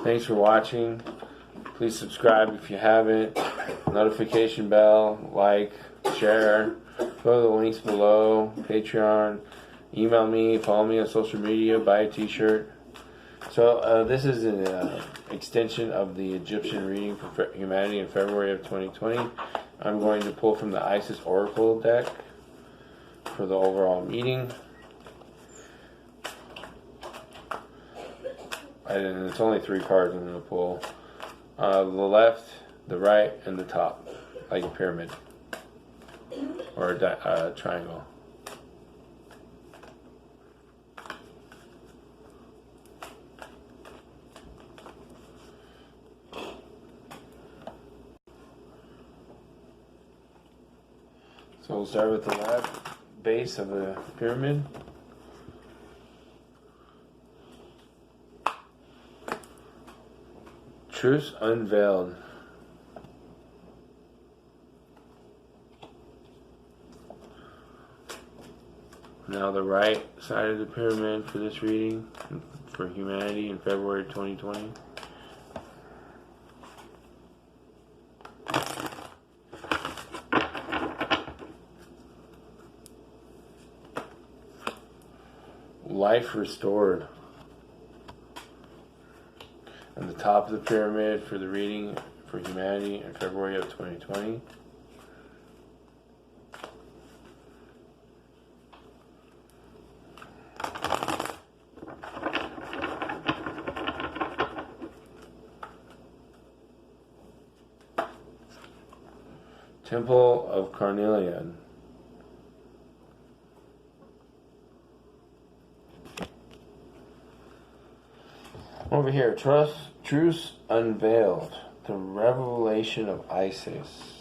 Thanks for watching. Please subscribe if you haven't. Notification bell, like, share. Go to the links below. Patreon. Email me. Follow me on social media. Buy a t-shirt. So this is an extension of the Egyptian reading for humanity in February of 2020. I'm going to pull from the Isis Oracle deck for the overall meeting. And it's only 3 cards I'm going to pull. The left, the right, and the top, like a pyramid or a triangle. So we'll start with the left base of the pyramid. Truth unveiled. Now the right side of the pyramid for this reading for humanity in February 2020. Life restored. And the top of the pyramid for the reading for humanity in February of 2020. Temple of Carnelian. Over here, Truth Unveiled, the revelation of Isis.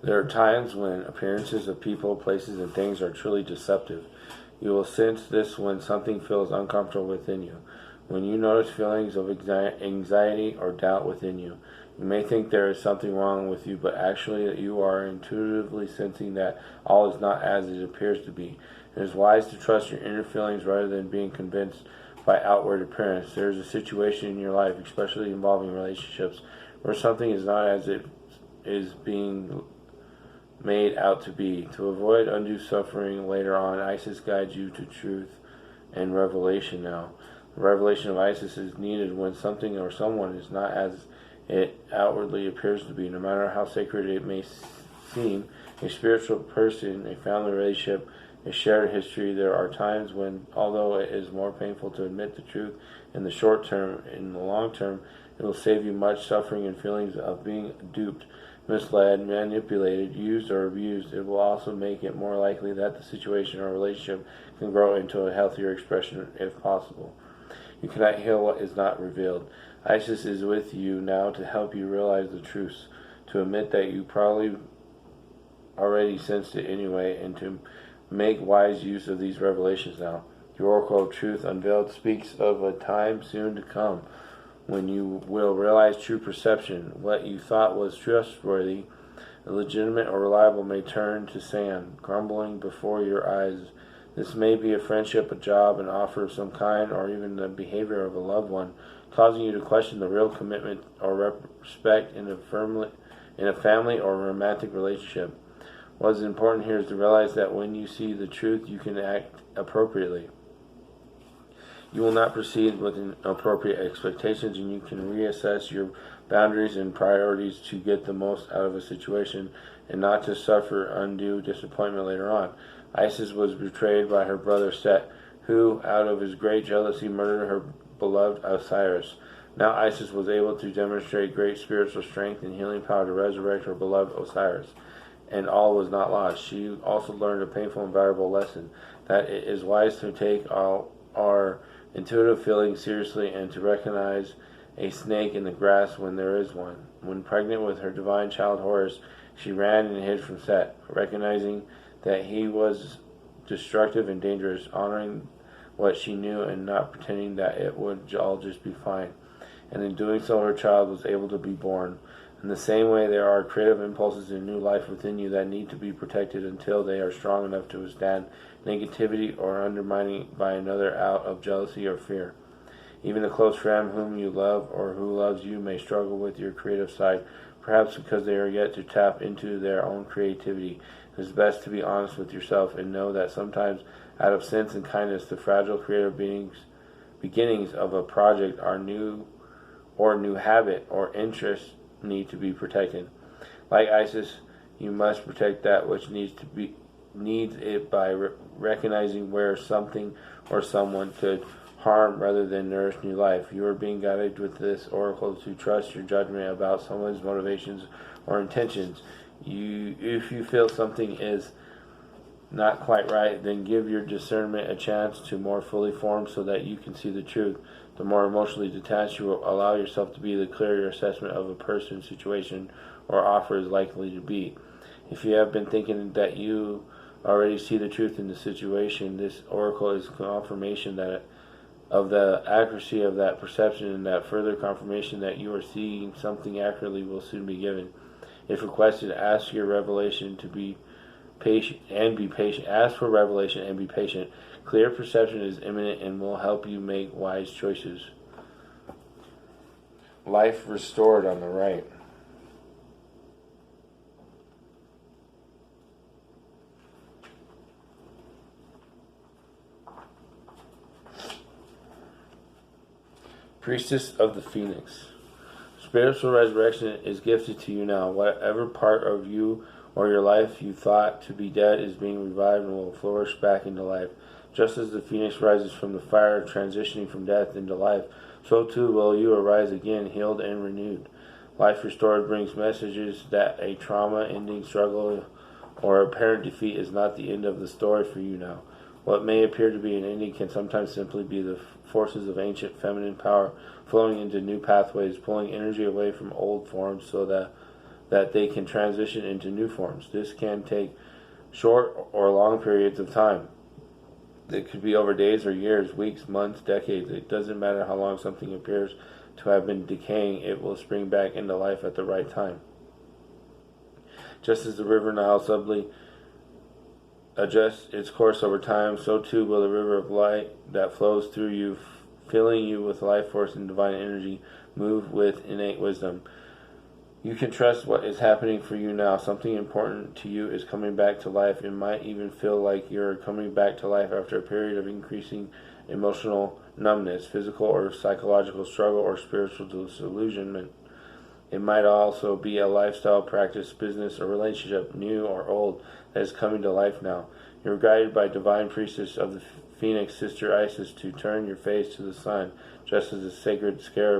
There are times when appearances of people, places, and things are truly deceptive. You will sense this when something feels uncomfortable within you. When you notice feelings of anxiety or doubt within you, you may think there is something wrong with you, but actually you are intuitively sensing that all is not as it appears to be. It is wise to trust your inner feelings rather than being convinced by outward appearance. There is a situation in your life, especially involving relationships, where something is not as it is being made out to be. To avoid undue suffering later on, Isis guides you to truth and revelation now. The revelation of Isis is needed when something or someone is not as it outwardly appears to be. No matter how sacred it may seem, a spiritual person, a family relationship, a shared history, there are times when, although it is more painful to admit the truth in the short term, in the long term, it will save you much suffering and feelings of being duped, misled, manipulated, used, or abused. It will also make it more likely that the situation or relationship can grow into a healthier expression if possible. You cannot heal what is not revealed. Isis is with you now to help you realize the truth, to admit that you probably already sensed it anyway, and to make wise use of these revelations now. The Oracle of Truth Unveiled speaks of a time soon to come when you will realize true perception. What you thought was trustworthy, legitimate, or reliable may turn to sand, crumbling before your eyes. This may be a friendship, a job, an offer of some kind, or even the behavior of a loved one, causing you to question the real commitment or respect in a family or romantic relationship. What is important here is to realize that when you see the truth, you can act appropriately. You will not proceed with inappropriate expectations, and you can reassess your boundaries and priorities to get the most out of a situation and not to suffer undue disappointment later on. Isis was betrayed by her brother Set, who, out of his great jealousy, murdered her beloved Osiris. Now Isis was able to demonstrate great spiritual strength and healing power to resurrect her beloved Osiris. And all was not lost. She also learned a painful and valuable lesson, that it is wise to take all our intuitive feelings seriously and to recognize a snake in the grass when there is one. When pregnant with her divine child Horus, She ran and hid from Set, recognizing that he was destructive and dangerous, honoring what she knew and not pretending that it would all just be fine. And in doing so, her child was able to be born. In the same way, there are creative impulses and new life within you that need to be protected until they are strong enough to withstand negativity or undermining by another out of jealousy or fear. Even a close friend whom you love or who loves you may struggle with your creative side, perhaps because they are yet to tap into their own creativity. It is best to be honest with yourself and know that sometimes, out of sense and kindness, the fragile creative beginnings of a project are new habit or interest need to be protected. Like Isis, you must protect that which needs it by recognizing where something or someone could harm rather than nourish new life. You are being guided with this oracle to trust your judgment about someone's motivations or intentions. If you feel something is not quite right, then give your discernment a chance to more fully form so that you can see the truth. The more emotionally detached you will allow yourself to be, the clearer your assessment of a person, situation, or offer is likely to be. If you have been thinking that you already see the truth in the situation, this oracle is confirmation that of the accuracy of that perception, and that further confirmation that you are seeing something accurately will soon be given. If requested, ask your revelation to be patient and be patient. Ask for revelation and be patient. Clear perception is imminent and will help you make wise choices. Life restored on the right. Priestess of the Phoenix. Spiritual resurrection is gifted to you now. Whatever part of you or your life you thought to be dead is being revived and will flourish back into life. Just as the phoenix rises from the fire, transitioning from death into life, so too will you arise again, healed and renewed. Life restored brings messages that a trauma-ending struggle or apparent defeat is not the end of the story for you now. What may appear to be an ending can sometimes simply be the forces of ancient feminine power flowing into new pathways, pulling energy away from old forms so that they can transition into new forms. This can take short or long periods of time. It could be over days or years, weeks, months, decades. It doesn't matter how long something appears to have been decaying, it will spring back into life at the right time. Just as the river Nile subtly adjusts its course over time, so too will the river of light that flows through you, filling you with life force and divine energy, move with innate wisdom. You can trust what is happening for you now. Something important to you is coming back to life. It might even feel like you're coming back to life after a period of increasing emotional numbness, physical or psychological struggle, or spiritual disillusionment. It might also be a lifestyle, practice, business, or relationship, new or old, that is coming to life now. You're guided by divine priestess of the Phoenix, Sister Isis, to turn your face to the sun, just as the sacred scarab